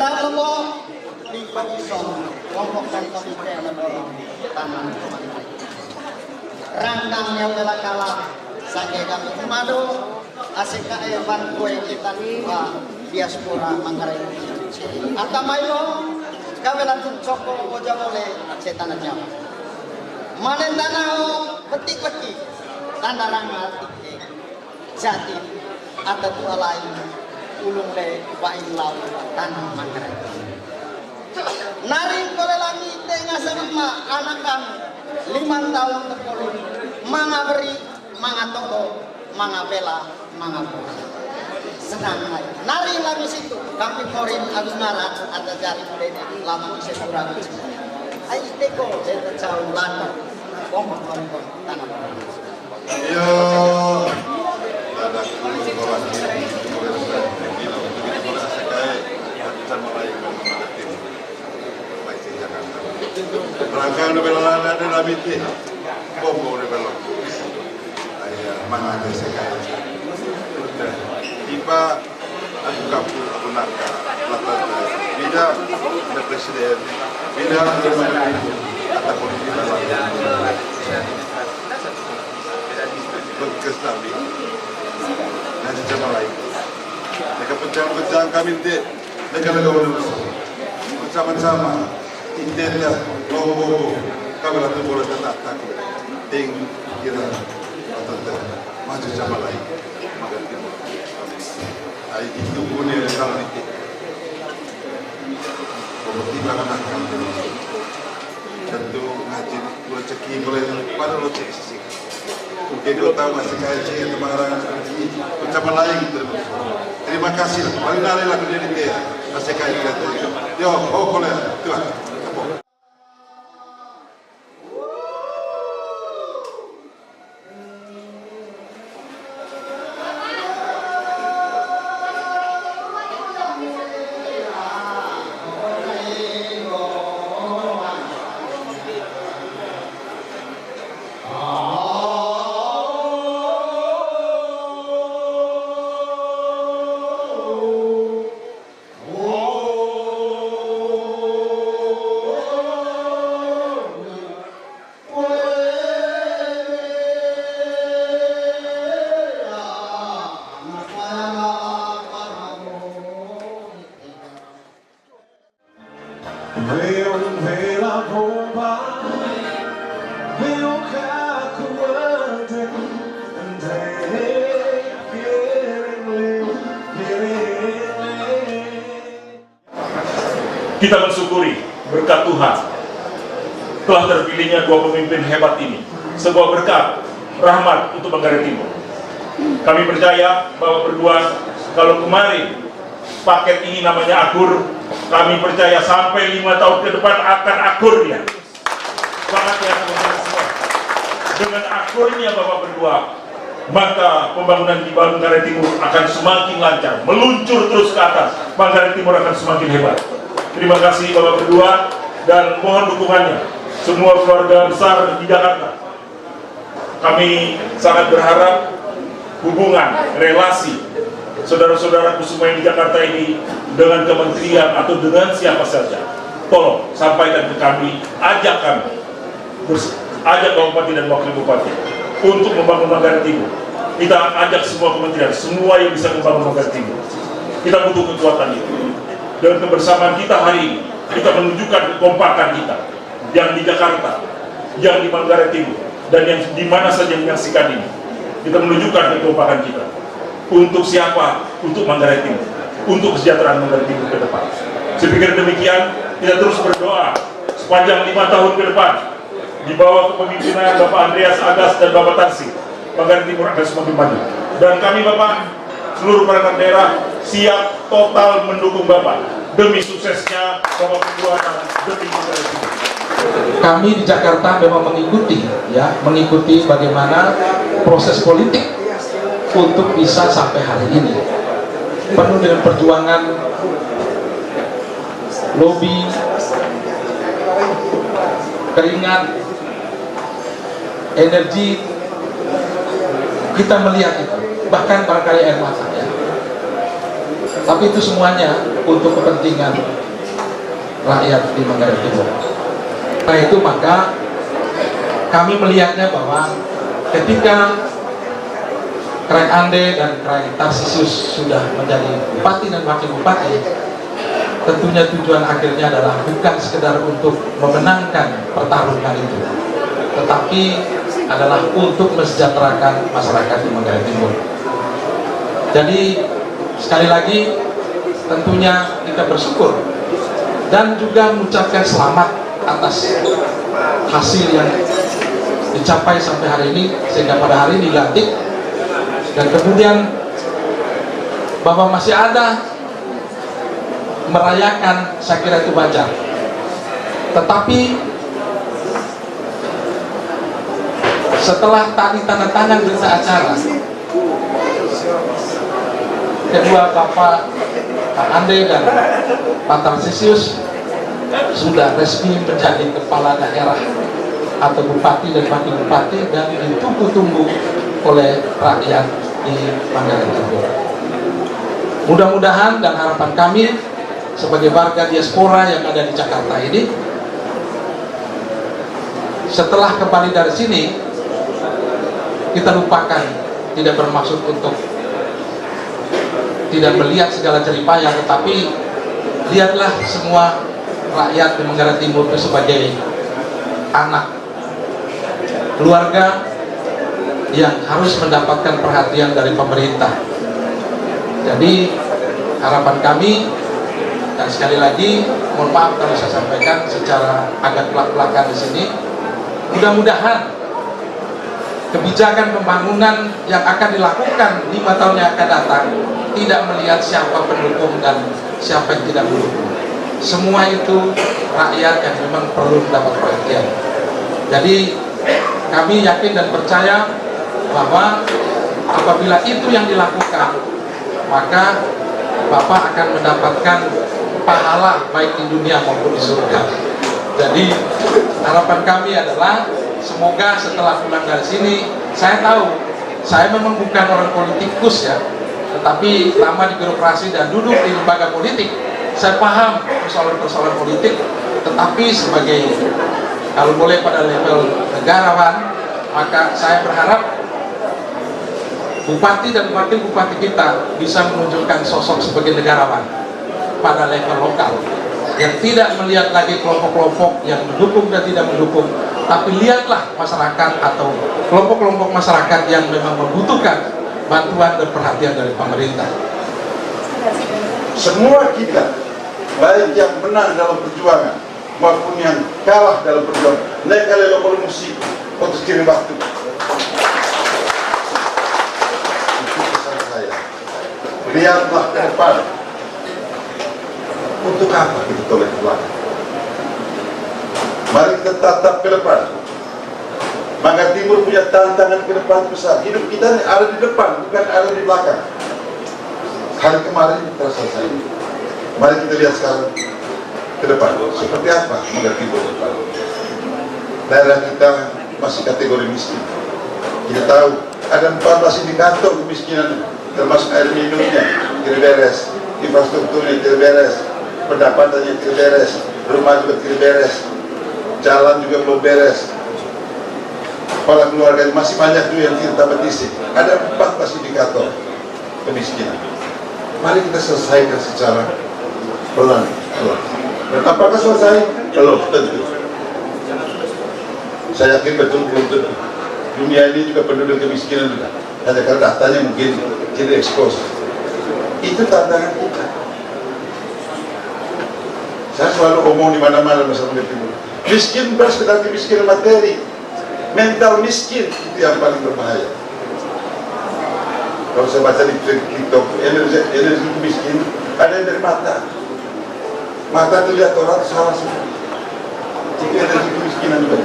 Tidak lemo di Pakistan kelompok dan komite mendorong tanam Manggarai. Rangkangnya bela kalah saking kami madu ACKE Bangkue kita diaspora Manggarai. Atamayo kabelan Coko Oja boleh setanah Jawa. Manen tanah petik-petik tanda rangat jati atau tua lain ulung le wain lau tanah Manggarai. Naring kole langit tengah sama anakan 5 tahun terpuluh manga beri manga toko manga bela manga bola senang aja nari lagi situ kami korin agus narat ada jari mulai lama sekurang ayo teko saya jauh lantau ngomong tanah Manggarai. Ayo ada orang Rangkang bela ada labiti, bobo bela. Ayah mana ada sekali. Tiba aku kapu aku nak latar. Bila ada presiden, bila ada ada politik dalam. Bekas nabi, nanti jemaah lain. Mereka pencang kami di negara-negara bersama-sama. Intenda bobo kabar tu boleh tetap takut ting kira atau maju sama lain maka itu punya kalau itu tiba kan tentu ngaji rezeki boleh pada lo cek sih mungkin lo tahu masih kayak cek teman-teman bersama lain terima kasih paling nari lagu dia masih kayak yo boleh tuan. Kita mensyukuri berkat Tuhan telah terpilihnya dua pemimpin hebat ini, sebuah berkat rahmat untuk Manggarai Timur. Kami percaya bahwa berdua kalau kemarin paket ini namanya akur, kami percaya sampai 5 tahun ke depan akan akur dia. Semangat ya teman-teman semua. Dengan akurnya Bapak berdua, maka pembangunan di Manggarai Timur akan semakin lancar, meluncur terus ke atas. Manggarai Timur akan semakin hebat. Terima kasih Bapak berdua dan mohon dukungannya semua keluarga besar di Jakarta. Kami sangat berharap hubungan, relasi saudara-saudaraku semua yang di Jakarta ini dengan kementerian atau dengan siapa saja, tolong sampaikan ke kami, ajak kami, ajak Bupati dan Wakil Bupati untuk membangun Manggarai Timur. Kita ajak semua kementerian, semua yang bisa membangun Manggarai Timur. Kita butuh kekuatan itu. Dan kebersamaan kita hari ini, kita menunjukkan kekompakan kita yang di Jakarta, yang di Manggarai Timur, dan yang di mana saja menyaksikan ini. Kita menunjukkan kekompakan kita. Untuk siapa? Untuk Manggarai Timur, untuk kesejahteraan Manggarai Timur ke depan. Saya pikir demikian, kita terus berdoa sepanjang 5 tahun ke depan di bawah kepemimpinan Bapak Andreas Agas dan Bapak Tarsi, Manggarai Timur akan semakin maju. Dan kami Bapak, seluruh perangkat daerah siap total mendukung Bapak demi suksesnya Bapak berdua demi Manggarai Timur. Kami di Jakarta memang mengikuti bagaimana proses politik untuk bisa sampai hari ini, penuh dengan perjuangan, lobby, keringat, energi. Kita melihat itu, bahkan barangkali air mata ya. Tapi itu semuanya untuk kepentingan rakyat di Manggarai Timur. Nah itu maka kami melihatnya bahwa ketika Krain Ande dan Krain Tarsisius sudah menjadi bupati dan wakil bupati, tentunya tujuan akhirnya adalah bukan sekedar untuk memenangkan pertarungan itu, tetapi adalah untuk mesejahterakan masyarakat di Manggarai Timur. Jadi sekali lagi tentunya kita bersyukur dan juga mengucapkan selamat atas hasil yang dicapai sampai hari ini, sehingga pada hari ini dilantik, dan kemudian bahwa masih ada merayakan, saya kira itu wajar. Tetapi setelah tadi tanda tangan berita acara, kedua Bapak Ande dan Pak Tarsisius sudah resmi menjadi kepala daerah atau bupati dan wakil bupati, dan ditunggu-tunggu oleh rakyat di Manggarai Timur. Mudah-mudahan dan harapan kami sebagai warga diaspora yang ada di Jakarta ini, setelah kembali dari sini, kita lupakan, tidak bermaksud untuk tidak melihat segala jeripaya, tetapi lihatlah semua rakyat di Manggarai Timur itu sebagai anak keluarga yang harus mendapatkan perhatian dari pemerintah. Jadi harapan kami, dan sekali lagi mohon maaf kalau saya sampaikan secara agak belak-belakan di sini, mudah-mudahan kebijakan pembangunan yang akan dilakukan 5 tahun yang akan datang tidak melihat siapa pendukung dan siapa yang tidak mendukung. Semua itu rakyat yang memang perlu mendapat perhatian. Jadi kami yakin dan percaya bahwa apabila itu yang dilakukan, maka Bapak akan mendapatkan pahala baik di dunia maupun di surga. Jadi harapan kami adalah semoga setelah pulang dari sini, saya tahu saya memang bukan orang politikus ya, tetapi lama di birokrasi dan duduk di lembaga politik, saya paham persoalan-persoalan politik. Tetapi sebagai, kalau boleh pada level negarawan, maka saya berharap bupati dan wakil bupati kita bisa menunjukkan sosok sebagai negarawan pada level lokal, yang tidak melihat lagi kelompok-kelompok yang mendukung dan tidak mendukung, tapi lihatlah masyarakat atau kelompok-kelompok masyarakat yang memang membutuhkan bantuan dan perhatian dari pemerintah. Semua kita, baik yang menang dalam perjuangan maupun yang kalah dalam perjuangan, naik kali lo musik untuk kirim waktu. Itu pesan saya. Lihatlah ke depan. Untuk apa kita tolak ke belakang? Mari kita tatap ke depan. Manggarai Timur punya tantangan ke depan besar. Hidup kita ada di depan, bukan ada di belakang. Hari kemarin kita selesai. Mari kita lihat sekarang ke depan. Seperti apa Manggarai Timur ke depan? Daerah kita masih kategori miskin. Kita tahu ada 14 indikator kemiskinan, termasuk air minumnya tidak beres, infrastrukturnya tidak beres, pendapatannya tidak beres, rumah juga tidak beres, jalan juga belum beres, kepala keluarga masih banyak juga yang tidak dapat isi. Ada 14 indikator kemiskinan. Mari kita selesaikan secara pelan. Dan apakah selesai? Belum tentu. Saya yakin betul belum tentu. Dunia ini juga penuh dengan kemiskinan juga. Hanya karena datanya mungkin tidak ekspos. Itu tantangan kita. Saya selalu omong di mana-mana masalah Timur. Miskin bukan sekedar kemiskinan materi, mental miskin itu yang paling berbahaya. Kalau saya baca di TikTok, energi miskin ada yang dari mata. Mata itu lihat orang salah semua. Itu energi kemiskinan juga.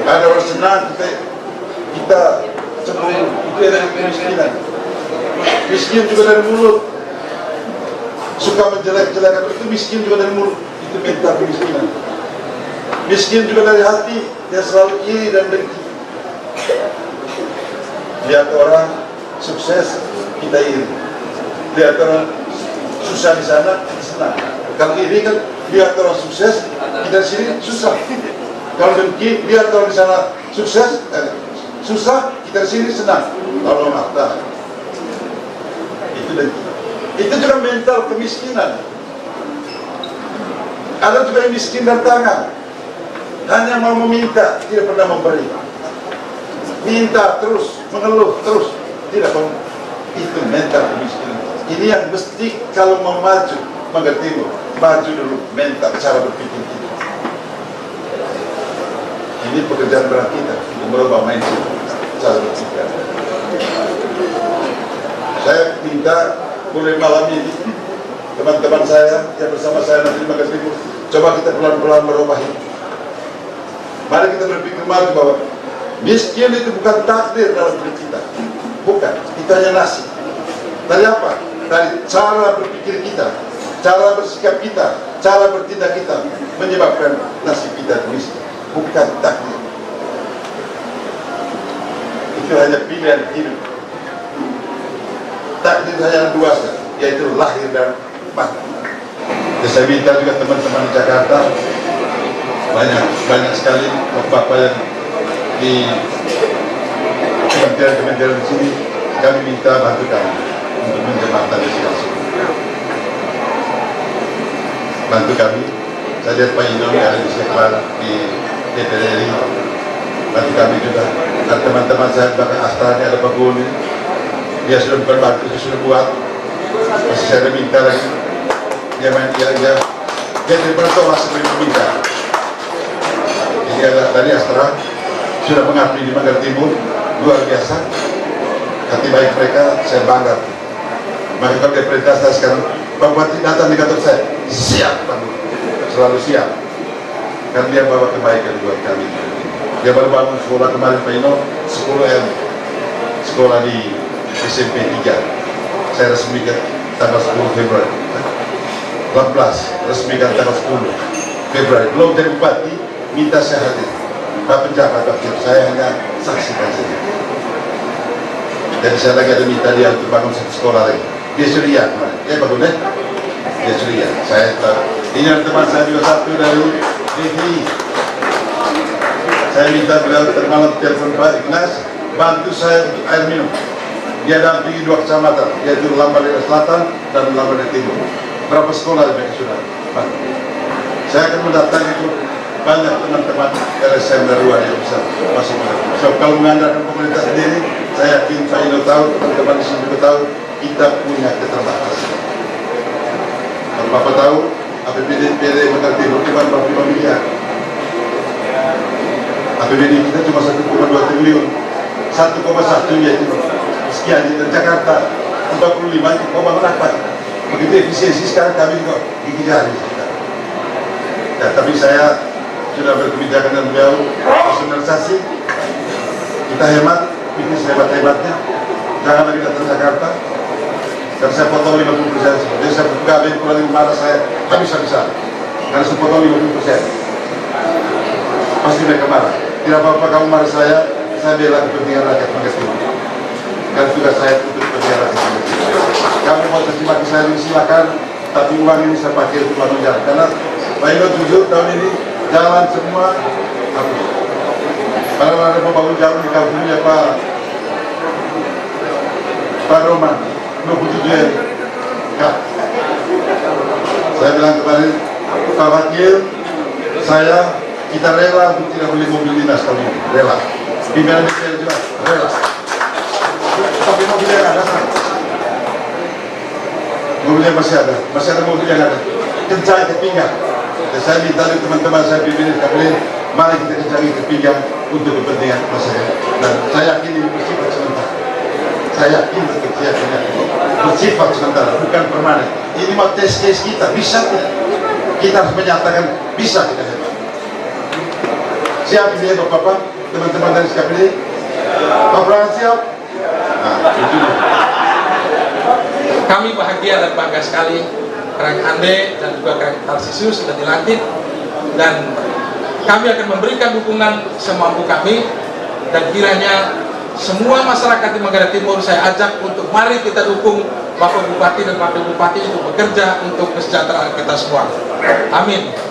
Ada orang senang kita cemburu, itu energi kemiskinan. Miskin juga dari mulut. Suka menjelek-jelekan, itu miskin juga dari mulut. Itu mental kemiskinan. Miskin juga dari hati, dia selalu iri dan dengki. Lihat orang sukses, kita iri. lihat orang susah di sana, kita senang. Kalau ini kan lihat orang sukses, kita di sini susah. Kalau dengki, lihat orang di sana sukses, susah, kita di sini senang. Kalau mata, itu dengki. Itu juga mental kemiskinan. Ada juga yang miskin dan tangan, hanya mau meminta, tidak pernah memberi. Minta terus, mengeluh terus, tidak mau. Itu mental kemiskinan. Ini yang mesti kalau mau maju, Manggar Timur, maju dulu mental, cara berpikir kita. Ini pekerjaan berat kita untuk merubah mindset, cara berpikir. Saya minta mulai malam ini teman-teman saya yang bersama saya nanti di Manggar Timur, coba kita pelan-pelan merubah ini. Mari kita berpikir maju bahwa miskin itu bukan takdir dalam hidup kita, bukan, itu hanya nasib. Dari apa? Dari cara berpikir kita, cara bersikap kita, cara bertindak kita menyebabkan nasib kita miskin, bukan takdir. Itu hanya pilihan hidup. Takdir hanya dua saja, yaitu lahir dan mati. Jadi saya minta juga teman-teman di Jakarta, banyak sekali bapak-bapak yang di kementerian-kementerian di sini, kami minta bantu kami untuk menjembatani situasi. Bantu kami. Saya lihat Pak Inon yang ada di sekolah di DPR RI, bantu kami juga. Dan teman-teman saya di belakang Astra, ada Pak Guni, dia sudah bukan bantu, dia sudah buat. Masih saya minta lagi. Dia daripada tolak sebelum meminta. Jadi ada dari Astra sudah mengabdi di Manggar Timur, luar biasa. Hati baik mereka, saya bangga. Maka kalau dia perintah saya sekarang, Pak Bupati datang di kantor saya, siap Pak, selalu siap. Karena dia bawa kebaikan buat kami. Dia baru bangun sekolah kemarin Pak Ino, sekolah di SMP 3. Saya resmikan tanggal 10 Februari. 18 resmikan tanggal 10 Februari. Belum jadi bupati, minta saya hadir. Pak penjabat wakil, saya hanya saksikan saja. Dan saya lagi ada minta dia untuk bangun satu sekolah lagi. Dia suria kemarin, bagus deh. Dia suria. Saya tahu. Ini ada teman saya juga satu dari DKI. Saya minta beliau termalam telepon Pak Ignas, bantu saya untuk air minum. Dia dampingi 2 kecamatan, yaitu Lambadera Selatan dan Lambadera Timur. Berapa sekolah mereka sudah bantu. Saya akan mendatangi itu banyak teman-teman LSM dari luar yang bisa masuk. So kalau mengandalkan pemerintah sendiri, saya yakin Pak Ino tahu, teman-teman di sini juga tahu, kita punya keterbatasan. Kalau Bapak tahu, APBD Manggar Timur cuma berapa miliar. APBD kita cuma 1,2 triliun. 1,1 yaitu sekian di Jakarta 45 itu mau bangun apa? Begitu efisiensi sekarang kami juga gigi jari. Ya, tapi saya sudah berkebijakan dengan beliau personalisasi. Kita hemat, bikin sehebat-hebatnya. Jangan lagi datang Jakarta. Dan saya potong 50%. Jadi saya pegawai kurang marah saya habis-habisan. Karena saya potong 50%. Pasti mereka marah. Tidak apa-apa kamu marah saya bela kepentingan rakyat Manggar Timur. Dan tugas saya untuk kepentingan rakyat Manggar Timur. Kamu mau terima ke saya silakan, tapi uang ini saya pakai untuk bangun jalan. Karena Pak Ino jujur tahun ini jalan semua habis. Kalau ada pembangun jalan di kampungnya Pak Roman 27 ya. Saya bilang kemarin Pak Wakil, kita rela untuk tidak beli mobil dinas tahun ini, rela. Pimpinan DPR juga rela. Tapi mobilnya ada kan? Mobilnya masih ada mobil yang ada. Kencang ke pinggang. Dan saya minta dari teman-teman saya pimpinan kabinet, mari kita kencangin ke pinggang untuk kepentingan masyarakat. Dan saya yakin ini bersifat sementara. Saya yakin bersifat sementara, bukan permanen. Ini mah tes case kita, bisa tidak? Kita harus menyatakan bisa kita hebat. Siap ini ya Bapak, teman-teman dari kabinet. Pak Pran siap? Nah, itu. Kami bahagia dan bangga sekali Kang Ande dan juga Kang Tarsisius sudah dilantik, dan kami akan memberikan dukungan semampu kami, dan kiranya semua masyarakat di Manggar Timur saya ajak untuk mari kita dukung Bapak Bupati dan Wakil Bupati untuk bekerja untuk kesejahteraan kita semua. Amin.